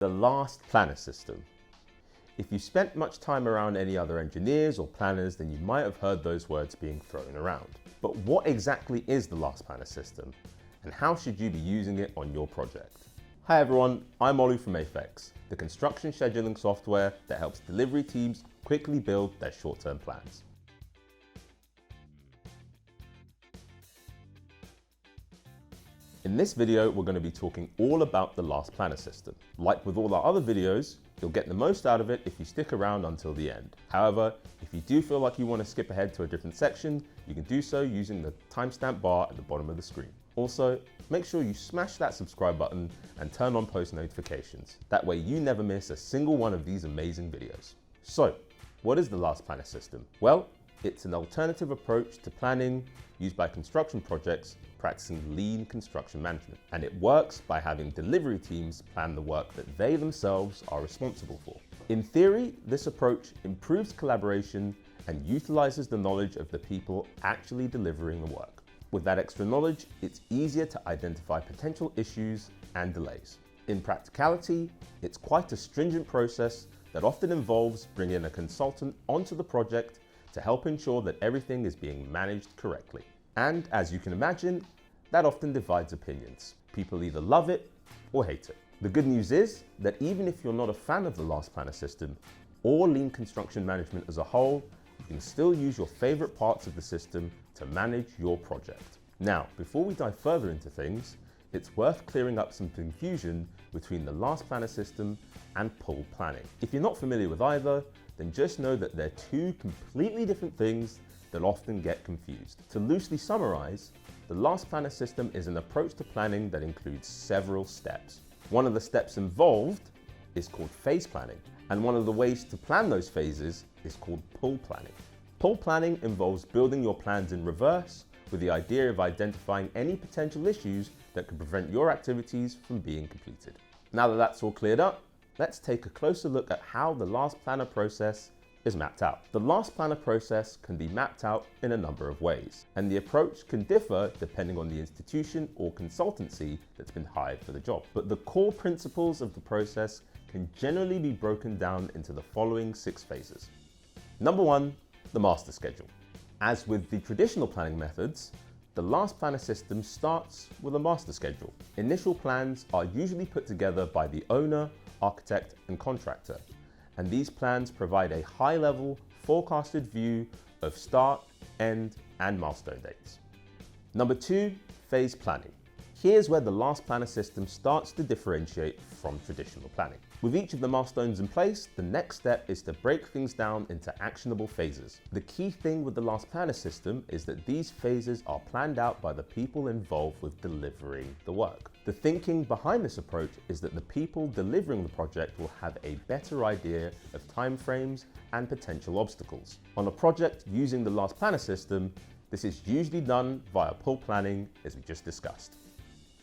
The last planner system. If you spent much time around any other engineers or planners, then you might have heard those words being thrown around. But what exactly is the last planner system, and how should you be using it on your project? Hi everyone, I'm Olu from Afex, the construction scheduling software that helps delivery teams quickly build their short-term plans. In this video, we're going to be talking all about the last planner system. Like with all our other videos, you'll get the most out of it if you stick around until the end. However, if you do feel like you want to skip ahead to a different section, you can do so using the timestamp bar at the bottom of the screen. Also, make sure you smash that subscribe button and turn on post notifications. That way you never miss a single one of these amazing videos. So, what is the last planner system? Well, it's an alternative approach to planning used by construction projects practicing lean construction management. And it works by having delivery teams plan the work that they themselves are responsible for. In theory, this approach improves collaboration and utilizes the knowledge of the people actually delivering the work. With that extra knowledge, it's easier to identify potential issues and delays. In practicality, it's quite a stringent process that often involves bringing a consultant onto the project to help ensure that everything is being managed correctly. And as you can imagine, that often divides opinions. People either love it or hate it. The good news is that even if you're not a fan of the last planner system or lean construction management as a whole, you can still use your favorite parts of the system to manage your project. Now, before we dive further into things, it's worth clearing up some confusion between the last planner system and pull planning. If you're not familiar with either, then just know that they're two completely different things that often get confused. To loosely summarize, the last planner system is an approach to planning that includes several steps. One of the steps involved is called phase planning, and one of the ways to plan those phases is called pull planning. Pull planning involves building your plans in reverse with the idea of identifying any potential issues that could prevent your activities from being completed. Now that that's all cleared up, let's take a closer look at how the last planner process is mapped out. The last planner process can be mapped out in a number of ways, and the approach can differ depending on the institution or consultancy that's been hired for the job. But the core principles of the process can generally be broken down into the following 6 phases. Number 1, the master schedule. As with the traditional planning methods, the last planner system starts with a master schedule. Initial plans are usually put together by the owner, architect, and contractor, and these plans provide a high-level, forecasted view of start, end, and milestone dates. Number 2, phase planning. Here's where the last planner system starts to differentiate from traditional planning. With each of the milestones in place, the next step is to break things down into actionable phases. The key thing with the last planner system is that these phases are planned out by the people involved with delivering the work. The thinking behind this approach is that the people delivering the project will have a better idea of timeframes and potential obstacles. On a project using the last planner system, this is usually done via pull planning, as we just discussed.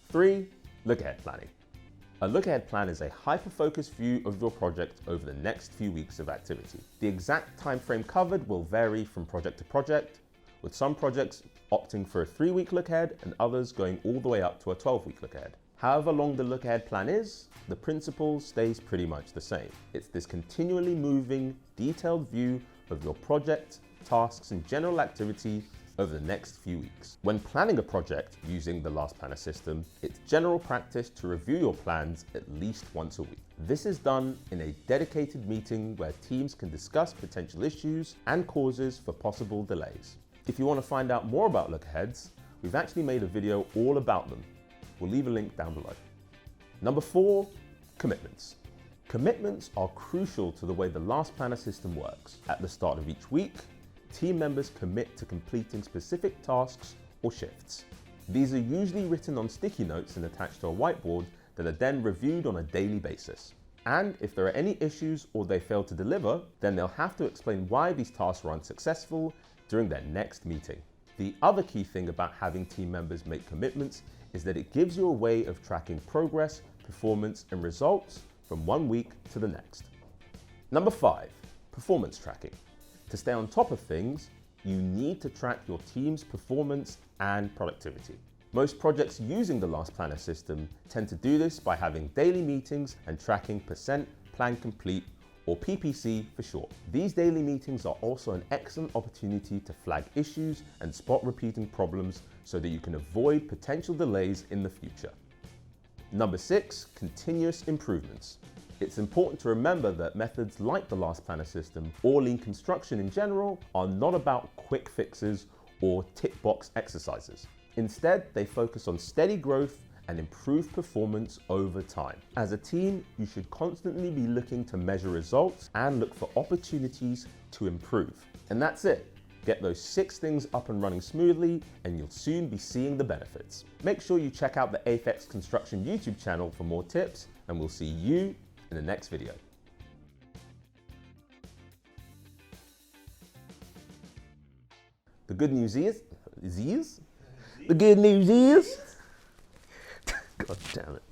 3, look-ahead planning. A look-ahead plan is a hyper-focused view of your project over the next few weeks of activity. The exact time frame covered will vary from project to project, with some projects opting for a 3-week look-ahead and others going all the way up to a 12-week look-ahead. However long the look-ahead plan is, the principle stays pretty much the same. It's this continually moving, detailed view of your project, tasks, and general activity over the next few weeks. When planning a project using the last planner system, it's general practice to review your plans at least once a week. This is done in a dedicated meeting where teams can discuss potential issues and causes for possible delays. If you want to find out more about look-aheads, we've actually made a video all about them. We'll leave a link down below. Number 4, commitments. Commitments are crucial to the way the last planner system works. At the start of each week, team members commit to completing specific tasks or shifts. These are usually written on sticky notes and attached to a whiteboard that are then reviewed on a daily basis. And if there are any issues or they fail to deliver, then they'll have to explain why these tasks were unsuccessful during their next meeting. The other key thing about having team members make commitments is that it gives you a way of tracking progress, performance, and results from one week to the next. Number 5, performance tracking. To stay on top of things, you need to track your team's performance and productivity. Most projects using the Last Planner system tend to do this by having daily meetings and tracking percent plan complete, or PPC for short. These daily meetings are also an excellent opportunity to flag issues and spot repeating problems so that you can avoid potential delays in the future. Number 6, continuous improvements. It's important to remember that methods like the Last Planner system or lean construction in general are not about quick fixes or tick box exercises. Instead, they focus on steady growth and improved performance over time. As a team, you should constantly be looking to measure results and look for opportunities to improve. And that's it. Get those 6 things up and running smoothly, and you'll soon be seeing the benefits. Make sure you check out the Apex Construction YouTube channel for more tips, and we'll see you in the next video. The good news is, the good news is, God damn it.